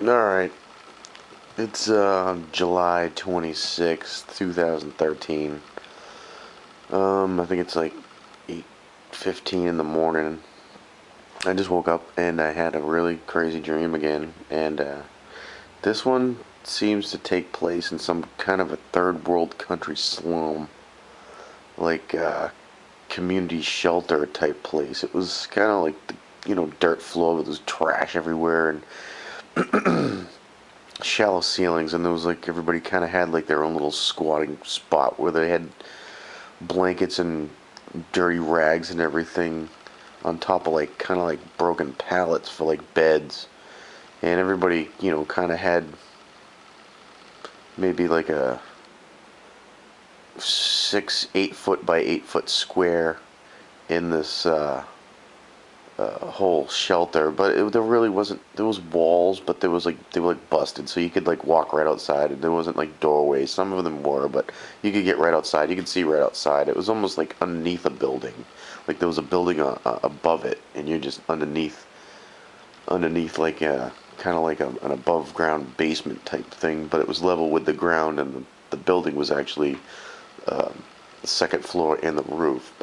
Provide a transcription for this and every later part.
Alright, it's July 26th, 2013. I think it's like 8:15 in the morning. I just woke up and I had a really crazy dream again, and this one seems to take place in some kind of a third world country slum, like community shelter type place. It was kind of like dirt floor with this trash everywhere and shallow ceilings, and there was like everybody kind of had like their own little squatting spot where they had blankets and dirty rags and everything on top of like kind of like broken pallets for like beds, and everybody kind of had maybe like a 8 foot by 8 foot square in this whole shelter, but there really wasn't. There was walls, but there was like they were like busted, so you could like walk right outside, and there wasn't like doorways. Some of them were, but you could get right outside. You could see right outside. It was almost like underneath a building, like there was a building above it, and you're just underneath like a kind of like an above ground basement type thing, but it was level with the ground, and the building was actually the second floor and the roof,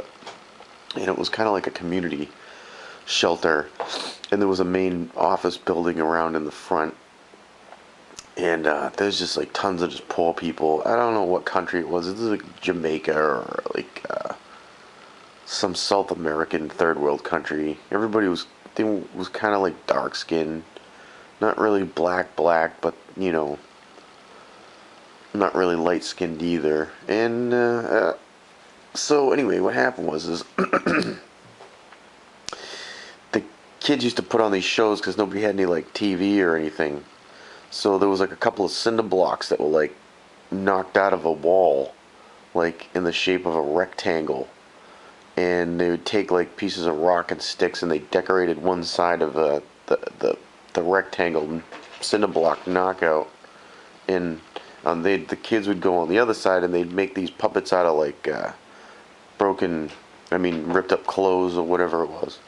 and it was kind of like a community shelter, and there was a main office building around in the front, and there's just like tons of just poor people. I don't know what country it was. It was like Jamaica or like some South American third world country. Everybody was kind of like dark skinned, not really black, but not really light skinned either. And so anyway, what happened was is the kids used to put on these shows because nobody had any like TV or anything. So there was like a couple of cinder blocks that were like knocked out of a wall, like in the shape of a rectangle. And they would take like pieces of rock and sticks, and they decorated one side of the rectangle cinder block knockout. And the kids would go on the other side, and they'd make these puppets out of like broken, ripped up clothes or whatever it was,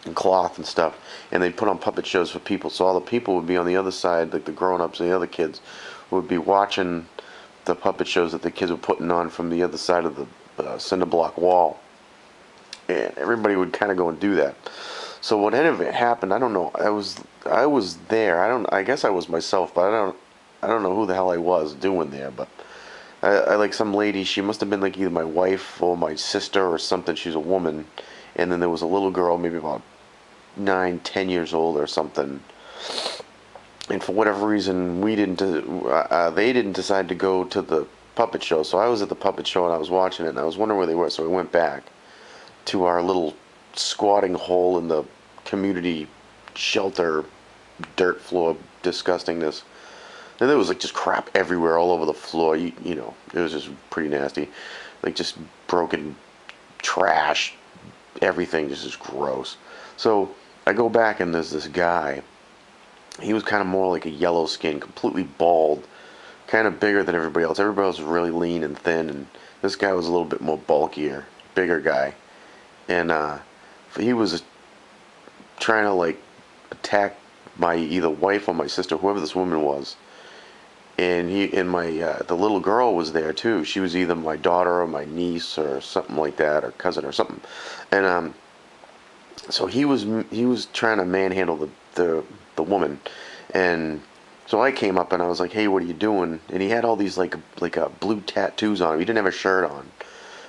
and cloth and stuff, and they'd put on puppet shows for people. So all the people would be on the other side, like the grown-ups and the other kids would be watching the puppet shows that the kids were putting on from the other side of the cinder block wall, and everybody would kind of go and do that. So what ended up happened, I don't know. I was there. I guess I was myself, but I don't know who the hell I was doing there. But I like some lady. She must have been like either my wife or my sister or something. She's a woman, and then there was a little girl, maybe about 9, 10 years old or something. And for whatever reason, they didn't decide to go to the puppet show. So I was at the puppet show and I was watching it, and I was wondering where they were. So we went back to our little squatting hole in the community shelter, dirt floor disgustingness. And there was like just crap everywhere, all over the floor. It was just pretty nasty, like just broken trash, everything just is gross. So I go back, and there's this guy. He was kind of more like a yellow skin, completely bald, kind of bigger than everybody else. Everybody else was really lean and thin, and this guy was a little bit more bulkier, bigger guy. And he was trying to like attack my either wife or my sister, whoever this woman was. And my the little girl was there too. She was either my daughter or my niece or something like that, or cousin or something. And so he was trying to manhandle the woman, and so I came up and I was like, "Hey, what are you doing?" And he had all these like blue tattoos on him. He didn't have a shirt on,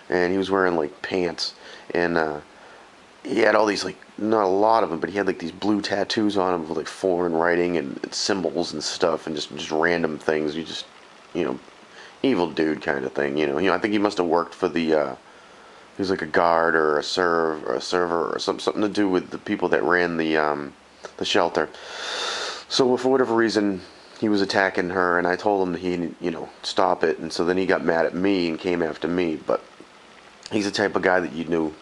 and he was wearing like pants, and he had all these like, not a lot of them, but he had like these blue tattoos on him with like foreign writing and symbols and stuff, and just random things. You just you know evil dude kind of thing. I think he must have worked for he was like a guard or a server or something to do with the people that ran the shelter. So for whatever reason, he was attacking her, and I told him that stop it. And so then he got mad at me and came after me. But he's the type of guy that you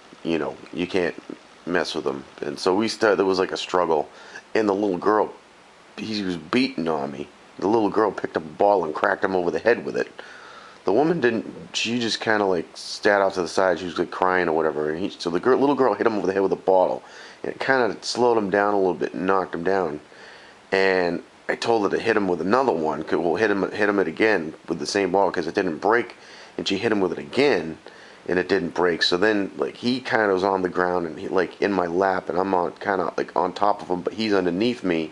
can't mess with him. And so there was like a struggle, and the little girl, he was beating on me. The little girl picked up a ball and cracked him over the head with it. The woman didn't. She just kind of like sat off to the side. She was like crying or whatever. And so little girl hit him over the head with a bottle, and it kind of slowed him down a little bit and knocked him down. and I told her to hit him with another one. We'll hit him it again with the same ball because it didn't break, and she hit him with it again, and it didn't break. So then, like, he kind of was on the ground and he like in my lap, and I'm on kind of like on top of him, but he's underneath me,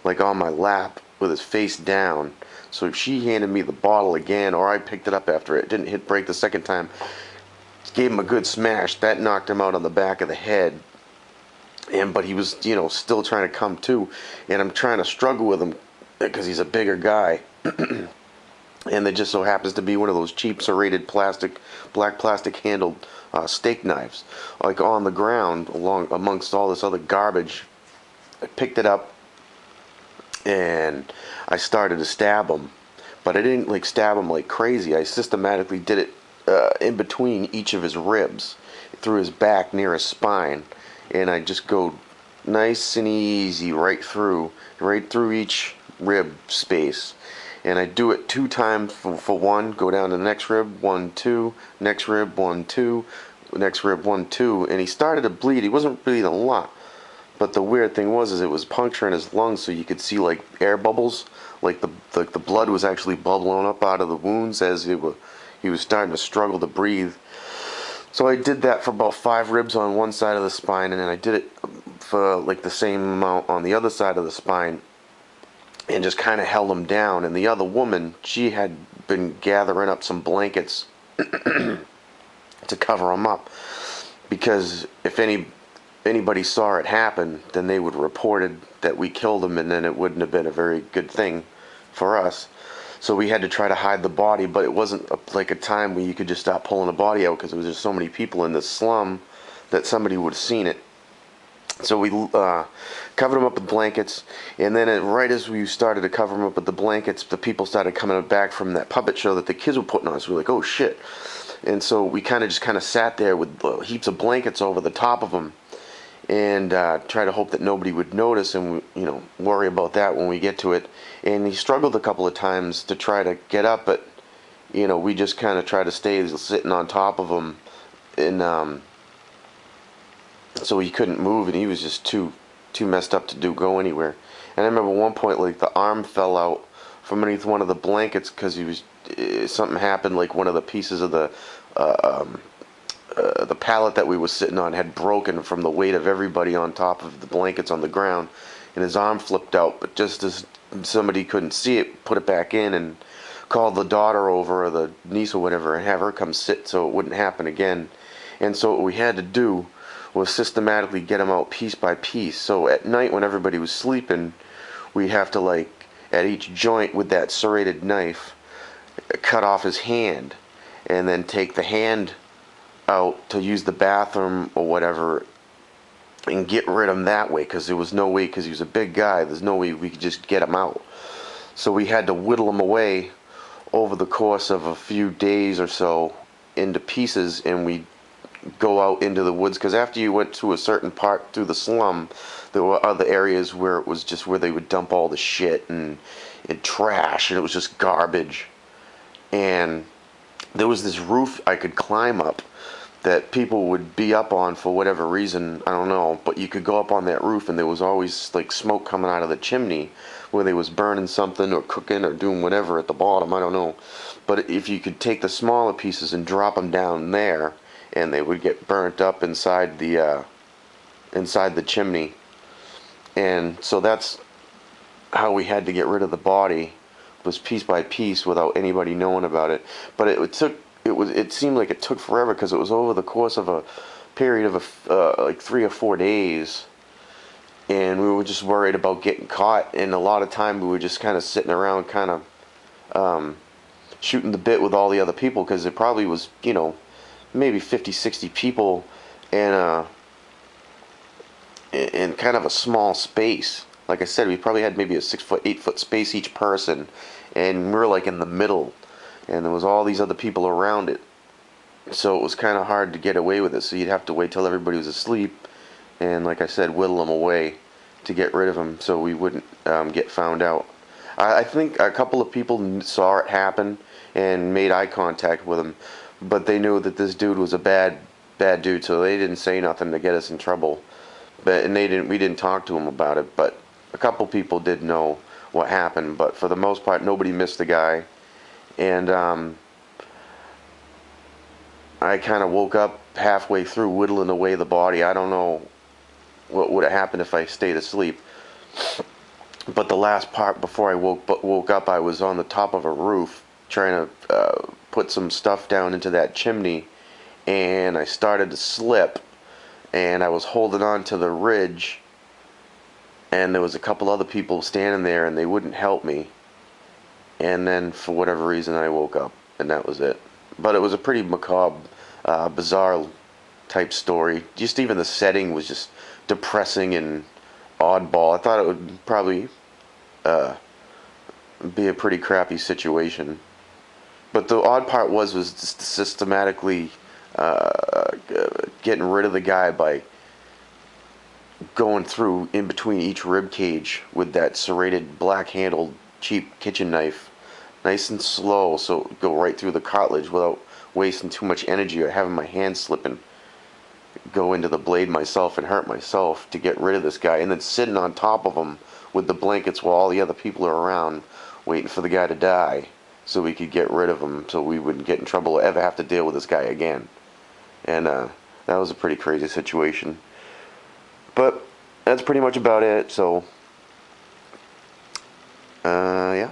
like on my lap with his face down. So she handed me the bottle again, or I picked it up after it didn't hit break the second time. Gave him a good smash that knocked him out on the back of the head. And but he was, still trying to come to, and I'm trying to struggle with him because he's a bigger guy, and it just so happens to be one of those cheap serrated black plastic handled steak knives, like on the ground along amongst all this other garbage. I picked it up and I started to stab him, but I didn't like stab him like crazy. I systematically did it in between each of his ribs, through his back near his spine, and I just go nice and easy right through each rib space. And I do it 2 times for one, go down to the next rib, 1, 2, next rib, 1, 2, next rib, 1, 2, and he started to bleed. He wasn't bleeding a lot, but the weird thing was is it was puncturing his lungs, so you could see like air bubbles, like the blood was actually bubbling up out of the wounds as he was starting to struggle to breathe. So I did that for about 5 ribs on one side of the spine, and then I did it for like the same amount on the other side of the spine, and just kind of held him down. And the other woman, she had been gathering up some blankets to cover him up, because if anybody saw it happen, then they would have reported that we killed him, and then it wouldn't have been a very good thing for us. So we had to try to hide the body, but it wasn't like a time where you could just stop pulling the body out, because there was just so many people in the slum that somebody would have seen it. So we covered him up with blankets, and then right as we started to cover him up with the blankets, the people started coming back from that puppet show that the kids were putting on. So we were like, oh shit. And so we kind of sat there with heaps of blankets over the top of him, and try to hope that nobody would notice, and worry about that when we get to it. And he struggled a couple of times to try to get up, but we just kind of tried to stay sitting on top of him, and so he couldn't move, and he was just too messed up to go anywhere. And I remember one point, like, the arm fell out from underneath one of the blankets because something happened, like one of the pieces of the pallet that we were sitting on had broken from the weight of everybody on top of the blankets on the ground, and his arm flipped out. But just as somebody couldn't see it, put it back in and called the daughter over, or the niece or whatever, and have her come sit so it wouldn't happen again. And so what we had to do was systematically get him out piece by piece. So at night when everybody was sleeping, we have to, like, at each joint with that serrated knife, cut off his hand, and then take the hand out to use the bathroom or whatever, and get rid of him that way, because there was no way, because he was a big guy, there's no way we could just get him out. So we had to whittle him away over the course of a few days or so into pieces, and we go out into the woods, because after you went to a certain part through the slum, there were other areas where it was just where they would dump all the shit and trash, and it was just garbage. And there was this roof I could climb up that people would be up on for whatever reason, I don't know, but you could go up on that roof, and there was always like smoke coming out of the chimney where they was burning something or cooking or doing whatever at the bottom, I don't know. But if you could take the smaller pieces and drop them down there, and they would get burnt up inside the chimney. And so that's how we had to get rid of the body, was piece by piece without anybody knowing about it. But it seemed like it took forever, because it was over the course of a period of like 3 or 4 days, and we were just worried about getting caught. And a lot of time we were just kind of sitting around, kind of shooting the bit with all the other people, because it probably was maybe 50, 60 people in kind of a small space. Like I said, we probably had maybe a 6-foot, 8-foot space each person, and we were like in the middle, and there was all these other people around it. So it was kind of hard to get away with it. So you'd have to wait till everybody was asleep, and like I said, whittle them away to get rid of them so we wouldn't get found out. I think a couple of people saw it happen and made eye contact with him, but they knew that this dude was a bad dude, so they didn't say nothing to get us in trouble. We didn't talk to him about it, but a couple people did know what happened, but for the most part, nobody missed the guy. And I kind of woke up halfway through whittling away the body. I don't know what would have happened if I stayed asleep. But the last part before I woke up, I was on the top of a roof trying to put some stuff down into that chimney, and I started to slip, and I was holding on to the ridge, and there was a couple other people standing there, and they wouldn't help me. And then for whatever reason, I woke up, and that was it. But it was a pretty macabre, bizarre type story. Just even the setting was just depressing and oddball. I thought it would probably be a pretty crappy situation. But the odd part was just systematically getting rid of the guy by going through in between each rib cage with that serrated black handled cheap kitchen knife, nice and slow, so it would go right through the cartilage without wasting too much energy or having my hand slip and go into the blade myself and hurt myself to get rid of this guy, and then sitting on top of him with the blankets while all the other people are around waiting for the guy to die so we could get rid of him so we wouldn't get in trouble or ever have to deal with this guy again. And that was a pretty crazy situation. But that's pretty much about it. So, yeah.